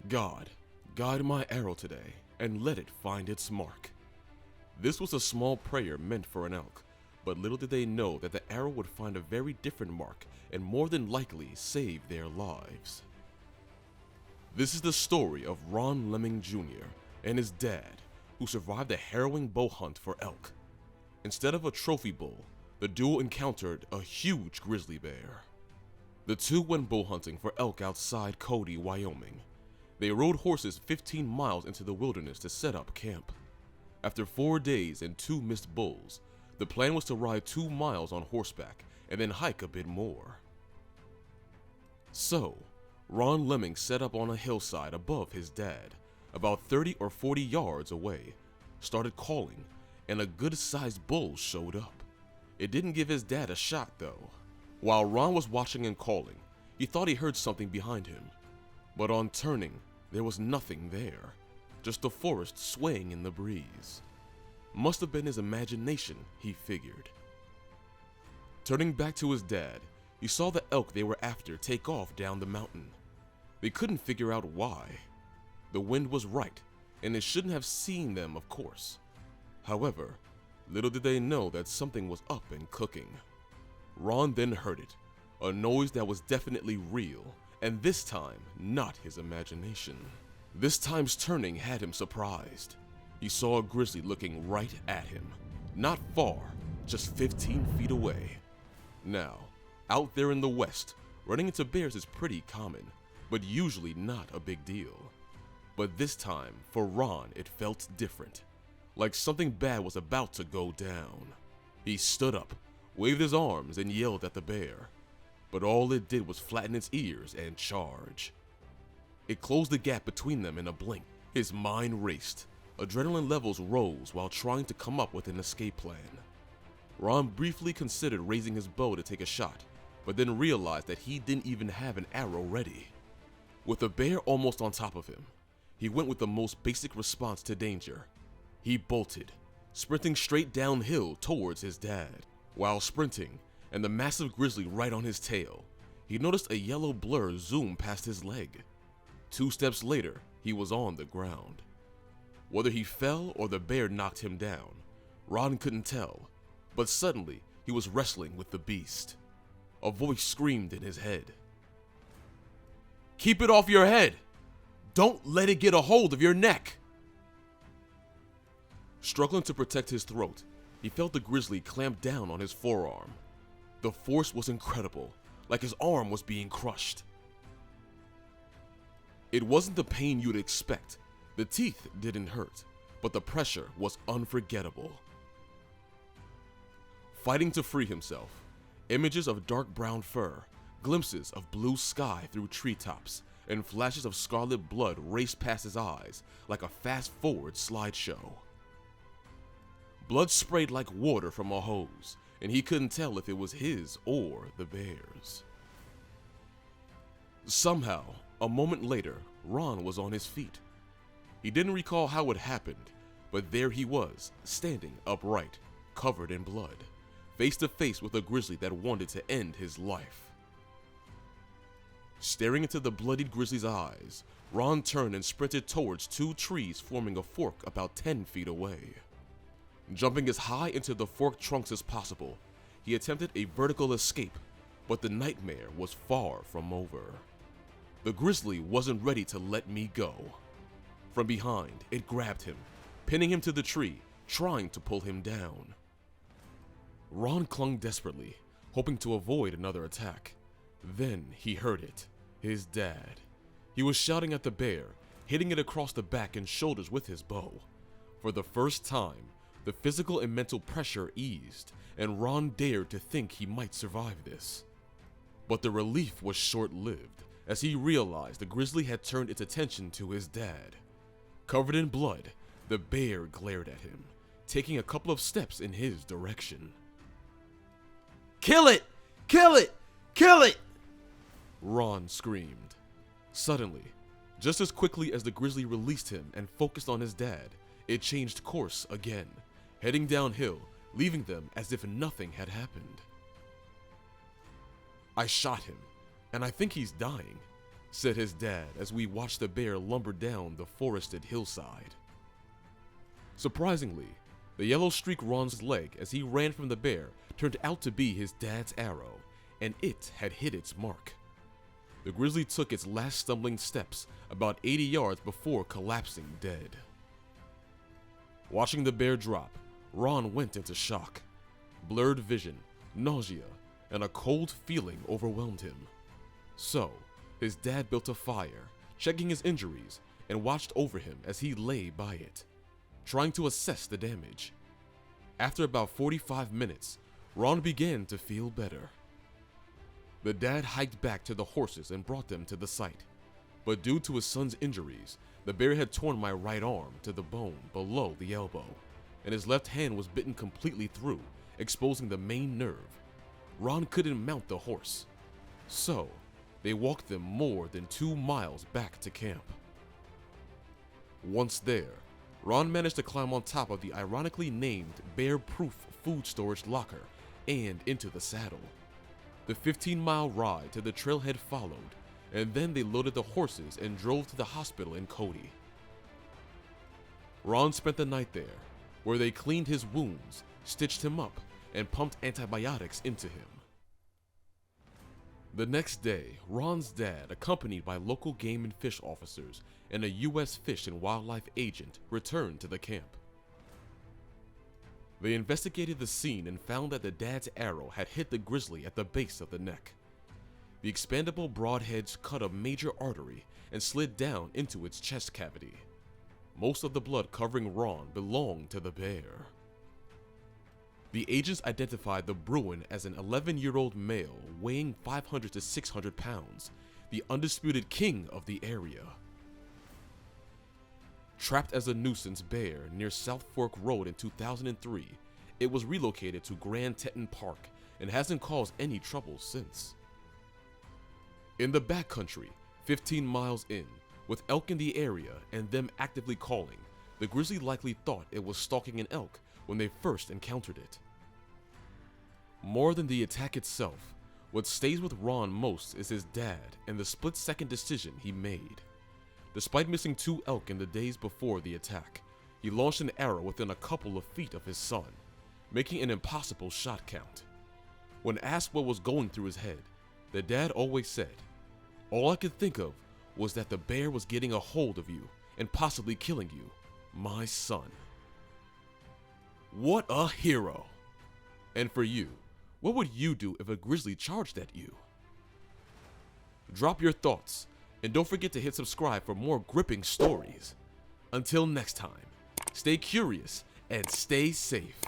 God, guide my arrow today, and let it find its mark. This was a small prayer meant for an elk, but little did they know that the arrow would find a very different mark and more than likely save their lives. This is the story of Ron Lemming Jr. and his dad, who survived a harrowing bow hunt for elk. Instead of a trophy bull, the duo encountered a huge grizzly bear. The two went bow hunting for elk outside Cody, Wyoming. They rode horses 15 miles into the wilderness to set up camp. After 4 days and 2 missed bulls, the plan was to ride 2 miles on horseback and then hike a bit more. So, Ron Lemming set up on a hillside above his dad, about 30 or 40 yards away, started calling, and a good-sized bull showed up. It didn't give his dad a shot though. While Ron was watching and calling, he thought he heard something behind him. But on turning, there was nothing there, just the forest swaying in the breeze. Must have been his imagination, he figured. Turning back to his dad, he saw the elk they were after take off down the mountain. They couldn't figure out why. The wind was right, and they shouldn't have seen them, of course. However, little did they know that something was up and cooking. Ron then heard it, a noise that was definitely real, and this time, not his imagination. This time's turning had him surprised. He saw a grizzly looking right at him, not far, just 15 feet away. Now, out there in the west, running into bears is pretty common, but usually not a big deal. But this time, for Ron, it felt different, like something bad was about to go down. He stood up, waved his arms, and yelled at the bear, but all it did was flatten its ears and charge. It closed the gap between them in a blink. His mind raced. Adrenaline levels rose while trying to come up with an escape plan. Ron briefly considered raising his bow to take a shot, but then realized that he didn't even have an arrow ready. With the bear almost on top of him, he went with the most basic response to danger. He bolted, sprinting straight downhill towards his dad. While sprinting, and the massive grizzly right on his tail, he noticed a yellow blur zoom past his leg. 2 steps later, he was on the ground. Whether he fell or the bear knocked him down, Ron couldn't tell, but suddenly he was wrestling with the beast. A voice screamed in his head. "Keep it off your head! Don't let it get a hold of your neck!" Struggling to protect his throat, he felt the grizzly clamp down on his forearm. The force was incredible, like his arm was being crushed. It wasn't the pain you'd expect. The teeth didn't hurt, but the pressure was unforgettable. Fighting to free himself, images of dark brown fur, glimpses of blue sky through treetops, and flashes of scarlet blood raced past his eyes like a fast-forward slideshow. Blood sprayed like water from a hose, and he couldn't tell if it was his or the bear's. Somehow, a moment later, Ron was on his feet. He didn't recall how it happened, but there he was, standing upright, covered in blood, face to face with a grizzly that wanted to end his life. Staring into the bloodied grizzly's eyes, Ron turned and sprinted towards 2 trees forming a fork about 10 feet away. Jumping as high into the forked trunks as possible, he attempted a vertical escape, but the nightmare was far from over. The grizzly wasn't ready to let me go. From behind, it grabbed him, pinning him to the tree, trying to pull him down. Ron clung desperately, hoping to avoid another attack. Then he heard it, his dad. He was shouting at the bear, hitting it across the back and shoulders with his bow. For the first time, the physical and mental pressure eased, and Ron dared to think he might survive this. But the relief was short-lived, as he realized the grizzly had turned its attention to his dad. Covered in blood, the bear glared at him, taking a couple of steps in his direction. "Kill it! Kill it! Kill it!" Ron screamed. Suddenly, just as quickly as the grizzly released him and focused on his dad, it changed course again, heading downhill, leaving them as if nothing had happened. "I shot him, and I think he's dying," said his dad as we watched the bear lumber down the forested hillside. Surprisingly, the yellow streak Ron's leg as he ran from the bear turned out to be his dad's arrow, and it had hit its mark. The grizzly took its last stumbling steps about 80 yards before collapsing dead. Watching the bear drop, Ron went into shock. Blurred vision, nausea, and a cold feeling overwhelmed him. So, his dad built a fire, checking his injuries, and watched over him as he lay by it, trying to assess the damage. After about 45 minutes, Ron began to feel better. The dad hiked back to the horses and brought them to the site, but due to his son's injuries, the bear had torn my right arm to the bone below the elbow, and his left hand was bitten completely through, exposing the main nerve. Ron couldn't mount the horse, so they walked them more than 2 miles back to camp. Once there, Ron managed to climb on top of the ironically named bear-proof food storage locker and into the saddle. The 15-mile ride to the trailhead followed, and then they loaded the horses and drove to the hospital in Cody. Ron spent the night there, where they cleaned his wounds, stitched him up, and pumped antibiotics into him. The next day, Ron's dad, accompanied by local game and fish officers and a U.S. Fish and Wildlife agent, returned to the camp. They investigated the scene and found that the dad's arrow had hit the grizzly at the base of the neck. The expandable broadheads cut a major artery and slid down into its chest cavity. Most of the blood covering Ron belonged to the bear. The agents identified the Bruin as an 11-year-old male weighing 500 to 600 pounds, the undisputed king of the area. Trapped as a nuisance bear near South Fork Road in 2003, it was relocated to Grand Teton Park and hasn't caused any trouble since. In the backcountry, 15 miles in, with elk in the area and them actively calling, the grizzly likely thought it was stalking an elk when they first encountered it. More than the attack itself, what stays with Ron most is his dad and the split-second decision he made. Despite missing 2 elk in the days before the attack, he launched an arrow within a couple of feet of his son, making an impossible shot count. When asked what was going through his head, the dad always said, "All I could think of was that the bear was getting a hold of you and possibly killing you, my son." What a hero! And for you, what would you do if a grizzly charged at you? Drop your thoughts, and don't forget to hit subscribe for more gripping stories. Until next time, stay curious and stay safe.